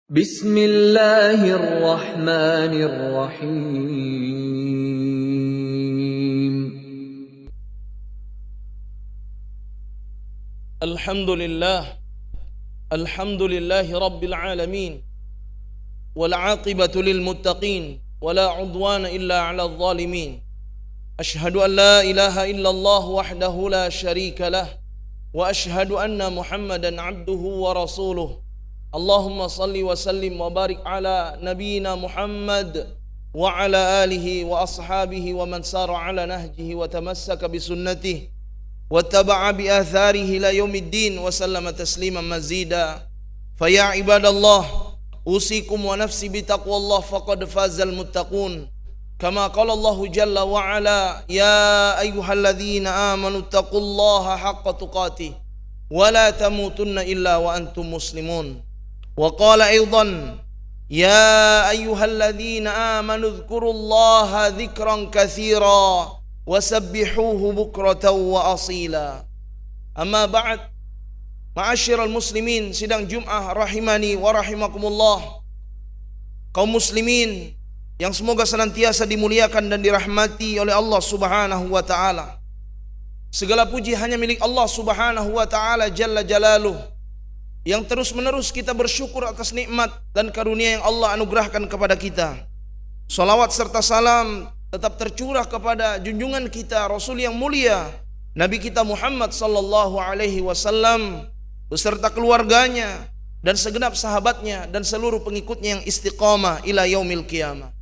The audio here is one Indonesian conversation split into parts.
Bismillahirrahmanirrahim. Alhamdulillahi Rabbil Alamin. Wal'aqibatu lil muttaqin. Wala udwana illa ala zalimin. Ashhadu an la ilaha illallah wahdahu la sharika lah. Wa ashhadu anna Muhammadan abduhu wa rasuluh. Allahumma salli wa sallim wa barik ala nabiyyina Muhammad wa ala alihi wa ashabihi wa man sara ala nahjihi wa tamassaka bi sunnatihi wa taba'a bi atharihi ila yaumiddin wa sallama tasliman mazida. Fa ya ibadallah, usikum wa nafsi bi taqwallah faqad fazal muttaqun. Kama qala Allah jalla wa ala, ya ayyuhalladzina amanu taqullaha haqqa tuqatih wa la tamutunna illa wa antum muslimun. Wa qala aidan, ya ayyuhalladzina amanu dzkurullaha dzikran katsira wasabbihuhu bukratan wa asila. Amma ba'd, ma'asyiral muslimin, sidang Jum'ah rahimani wa rahimakumullah. Kaum muslimin yang semoga senantiasa dimuliakan dan dirahmati oleh Allah Subhanahu wa taala. Segala puji hanya milik Allah Subhanahu wa taala jalla jalaluh, yang terus-menerus kita bersyukur atas nikmat dan karunia yang Allah anugerahkan kepada kita. Salawat serta salam tetap tercurah kepada junjungan kita, Rasul yang mulia, Nabi kita Muhammad sallallahu alaihi wasallam, beserta keluarganya dan segenap sahabatnya dan seluruh pengikutnya yang istiqamah ila yaumil qiyamah.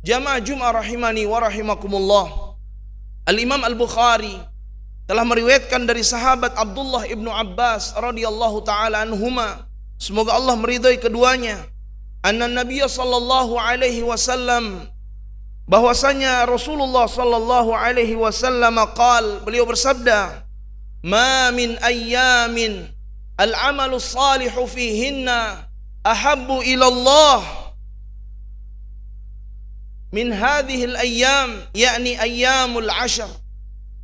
Jamaah Jum'ah rahimani wa rahimakumullah. Al-Imam Al-Bukhari telah meriwayatkan dari sahabat Abdullah ibnu Abbas radhiyallahu taala anhuma, semoga Allah meridhai keduanya, anna Nabiya sallallahu alaihi wasallam, bahwasanya Rasulullah sallallahu alaihi wasallam qaal, beliau bersabda, ma min ayyamin al-amalu salihu fihinna ahabbu ila Allah min hadhihi al-ayyam, yakni ayyamul 'ashr.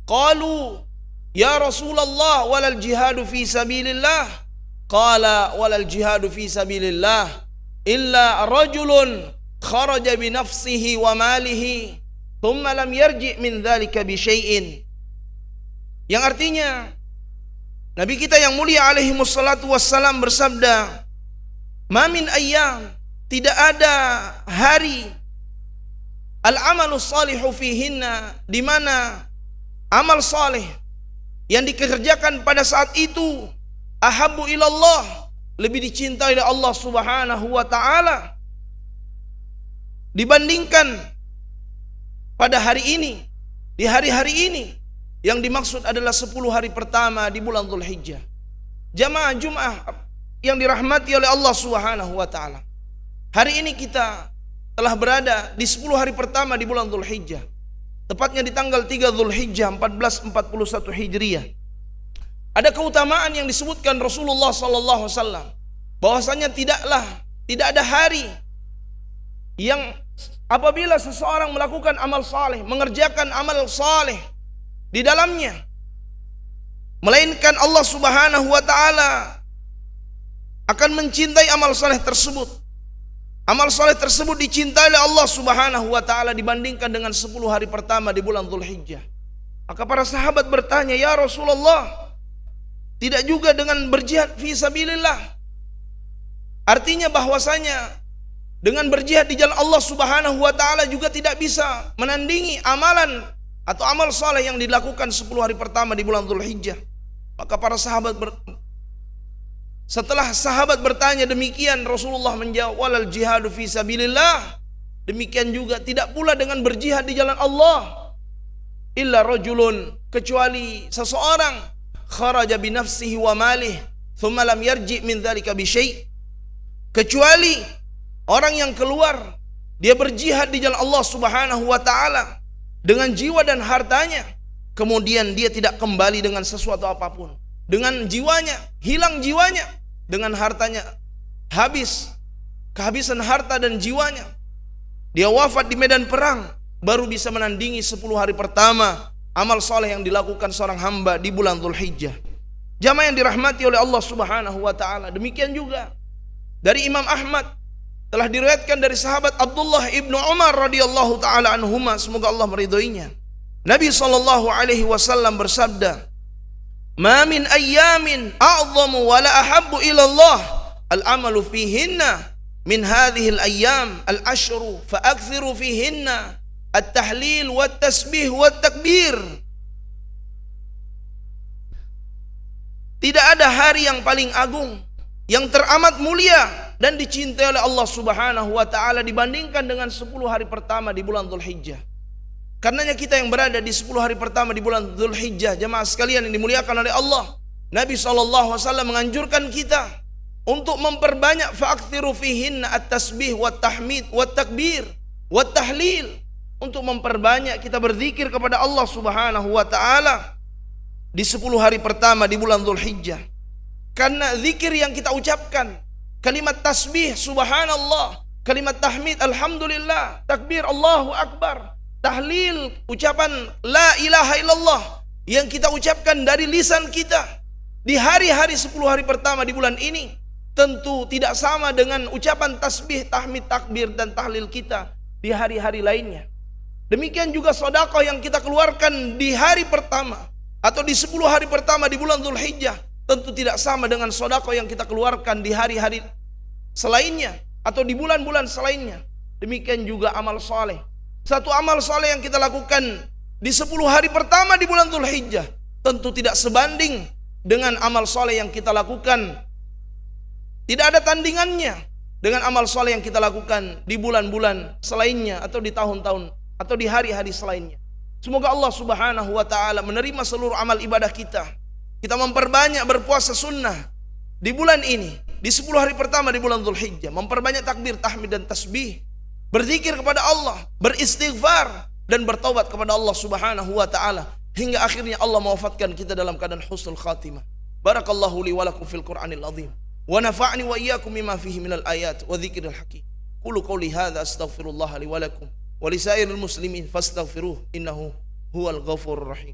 Qalu ya Rasulullah walal jihadu fi sabilillah. Qala walal jihadu fi sabilillah illa rajulun kharaja bi nafsihi wa malihi thumma lam yarji' min dzalika bi syai'in. Yang artinya, Nabi kita yang mulia alaihi wassalatu wassalam bersabda, ma min ayyam, tidak ada hari, al-amalu salihu fihinna, di mana amal saleh yang dikerjakan pada saat itu ahabbu ilallah, lebih dicintai oleh Allah Subhanahu wa taala dibandingkan pada hari ini, di hari-hari ini yang dimaksud adalah 10 hari pertama di bulan Dzulhijjah. Jamaah Jum'ah yang dirahmati oleh Allah Subhanahu wa taala, hari ini kita telah berada di 10 hari pertama di bulan Dzulhijjah, tepatnya di tanggal 3 Dzulhijjah 1441 Hijriah. Ada keutamaan yang disebutkan Rasulullah sallallahu alaihi wasallam, bahwasanya tidak ada hari yang apabila seseorang melakukan amal saleh, mengerjakan amal saleh di dalamnya, melainkan Allah Subhanahu wa taala akan mencintai amal saleh tersebut. Amal saleh tersebut dicintai oleh Allah Subhanahu wa taala dibandingkan dengan 10 hari pertama di bulan Dzulhijjah. Maka para sahabat bertanya, ya Rasulullah, tidak juga dengan berjihad fi sabilillah? Artinya bahwasanya dengan berjihad di jalan Allah Subhanahu wa taala juga tidak bisa menandingi amalan atau amal saleh yang dilakukan 10 hari pertama di bulan Dzulhijjah. Maka para sahabat setelah sahabat bertanya demikian, Rasulullah menjawab, walal jihadu fi sabilillah, demikian juga tidak pula dengan berjihad di jalan Allah, illa rajulun, kecuali seseorang, kharaja bi nafsihi wa malih thumma lam yarji' min dzalika bi syai', kecuali orang yang keluar, dia berjihad di jalan Allah Subhanahu wa taala dengan jiwa dan hartanya, kemudian dia tidak kembali dengan sesuatu apapun. Dengan jiwanya, hilang jiwanya, dengan hartanya habis, kehabisan harta dan jiwanya, dia wafat di medan perang, baru bisa menandingi 10 hari pertama amal soleh yang dilakukan seorang hamba di bulan Dzulhijjah. Jamaah yang dirahmati oleh Allah Subhanahu wa taala, demikian juga Dari Imam Ahmad telah diriwayatkan dari sahabat Abdullah ibnu Umar radhiyallahu taala anhuma, semoga Allah meridhoinya. Nabi sallallahu alaihi wasallam bersabda, "Ma min ayyamin a'zamu wa la ahabbu ila Allah al-amalu fihinna min hadhihi al-ayyam al-ashru fa akthiru fihinna at-tahlil wat-tasbih wat-takbir." Tidak ada hari yang paling agung, yang teramat mulia dan dicintai oleh Allah Subhanahu wa taala dibandingkan dengan 10 hari pertama di bulan Dzulhijjah. Karenanya kita yang berada di 10 hari pertama di bulan Dzulhijjah, jemaah sekalian yang dimuliakan oleh Allah, Nabi SAW menganjurkan kita untuk memperbanyak fa'aktsiru fihinna at-tasbih wat-tahmid wat-takbir wat-tahlil, untuk memperbanyak kita berzikir kepada Allah Subhanahu wa taala di 10 hari pertama di bulan Dzulhijjah. Karena zikir yang kita ucapkan, kalimat tasbih subhanallah, kalimat tahmid alhamdulillah, takbir Allahu akbar, tahlil ucapan la ilaha illallah yang kita ucapkan dari lisan kita di hari-hari 10 hari pertama di bulan ini tentu tidak sama dengan ucapan tasbih, tahmid, takbir dan tahlil kita di hari-hari lainnya. Demikian juga sedekah yang kita keluarkan di hari pertama atau di 10 hari pertama di bulan Dzulhijjah tentu tidak sama dengan sedekah yang kita keluarkan di hari-hari selainnya atau di bulan-bulan selainnya. Demikian juga amal soleh. Satu amal soleh yang kita lakukan di 10 hari pertama di bulan Dzulhijjah tentu tidak sebanding dengan amal soleh yang kita lakukan, tidak ada tandingannya dengan amal soleh yang kita lakukan di bulan-bulan selainnya atau di tahun-tahun atau di hari-hari selainnya. Semoga Allah Subhanahu wa taala menerima seluruh amal ibadah kita. Kita memperbanyak berpuasa sunnah di bulan ini, di 10 hari pertama di bulan Dzulhijjah, memperbanyak takbir, tahmid dan tasbih, berzikir kepada Allah, beristighfar dan bertaubat kepada Allah Subhanahu wa taala hingga akhirnya Allah mewafatkan kita dalam keadaan husnul khatimah. Barakallahu li wa lakum fil Qur'anil azim wa nafa'ni wa iyyakum mimma fihi minal ayat wa dzikril hakim. Qulu qouli hadza astaghfirullah li wa lakum wa lisairil muslimin fastaghfiruh innahu huwal ghafurur rahim.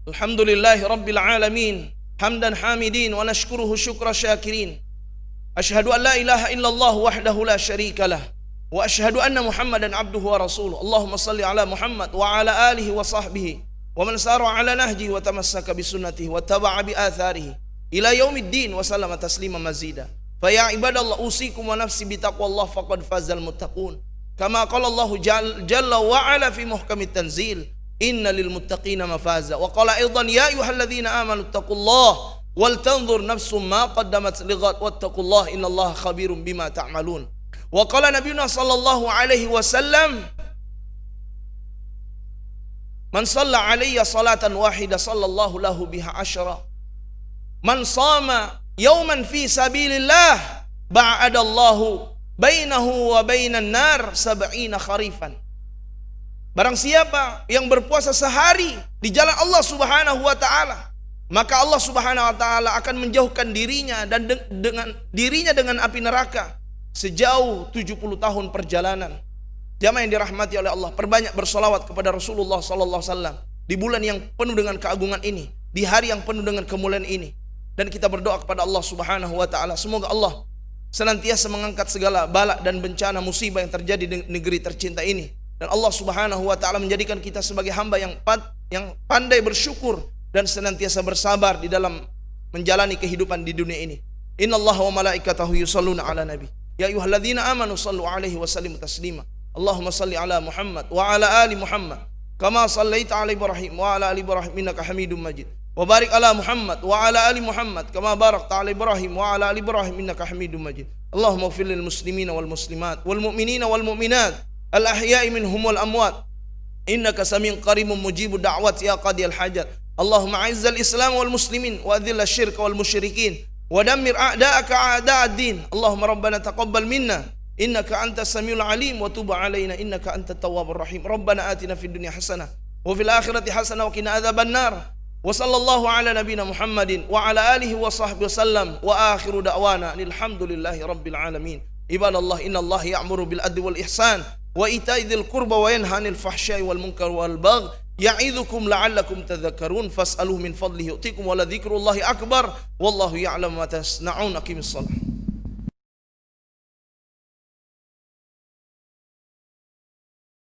Alhamdulillahi rabbil alamin hamdan hamidin wa nashkuruhu syukra syakirin. Asyhadu an la ilaha illallah wahdahu la syarika lah wa asyhadu anna Muhammadan abduhu wa rasuluh. Allahumma salli ala Muhammad wa ala alihi wa sahbihi wa man sara ala nahjihi wa tamassaka bi sunnatihi wa taba'a bi atharihi ila yaumiddin wa sallama taslima mazida. Fa ya ibadallah usikum wa nafsi bi taqwallah faqad fazal muttaqun. Kama qala Allah jalla wa ala fi muhkamit tanzil, inna lil muttaqina mafaza. Wa qala aidan ya ayyuhalladzina amanu taqullaha wal tanzur nafsum ma qaddamat lighad wattaqullaha innallaha khabirum bima ta'malun. Wa qala nabiyuna sallallahu alaihi wasallam, man shalla alayya salatan wahida sallallahu lahu biha asyara. Man shama yawman fi sabilillah ba'adallahu bainahu wa bainan nar 70 kharifan. Barang siapa yang berpuasa sehari di jalan Allah Subhanahu wa taala, maka Allah Subhanahu wa taala akan menjauhkan dirinya dan dengan api neraka sejauh 70 tahun perjalanan. Jamaah yang dirahmati oleh Allah, perbanyak bersolawat kepada Rasulullah sallallahu alaihi wasallam di bulan yang penuh dengan keagungan ini, di hari yang penuh dengan kemuliaan ini. Dan kita berdoa kepada Allah Subhanahu wa taala, semoga Allah senantiasa mengangkat segala bala dan bencana musibah yang terjadi di negeri tercinta ini. Dan Allah Subhanahu wa taala menjadikan kita sebagai hamba yang pandai bersyukur dan senantiasa bersabar di dalam menjalani kehidupan di dunia ini. Innallaha wa malaikatahu yusholluna ala nabi. Ya ayyuhalladzina amanu shallu alaihi wa sallimu taslima. Allahumma salli ala Muhammad wa ala ali Muhammad kama sallaita ala Ibrahim wa ala ali Ibrahim innaka Hamidum Majid. Wa barik ala Muhammad wa ala ali Muhammad kama barakta ala Ibrahim wa ala ali Ibrahim innaka Hamidum Majid. Allahumma ighfir lil muslimina wal muslimat wal mu'minina wal mu'minat al ahya'i minhum wal amwat innaka samiun qaribun mujibud da'wat ya qadiyal hajat. Allahumma a'izzal Islam wal muslimin wa adhil asyirka wal musyrikin wa dammir a'da'aka a'da'ad din. Allahumma rabbana taqabbal minna innaka antas samiul alim wa tub alaina innaka antat tawwabur rahim. Rabbana atina fid dunya hasanah wa fil akhirati hasanah wa qina adzaban nar. Wa sallallahu ala nabiyyina Muhammadin wa ala alihi wa sahbihi wasallam wa akhiru da'wana alhamdulillahi rabbil alamin. Ibadallah innallaha ya'muru bil adli wal ihsan wa ita'i dzil qurba wa yanha 'anil fahsya'i wal munkar wal baghi ya'idzukum la'allakum tadhakkarun fas'aluhu min fadlihi yu'tikum wa la dzikrullahi akbar wallahu ya'lamu ma tasna'un. Aqimissalah.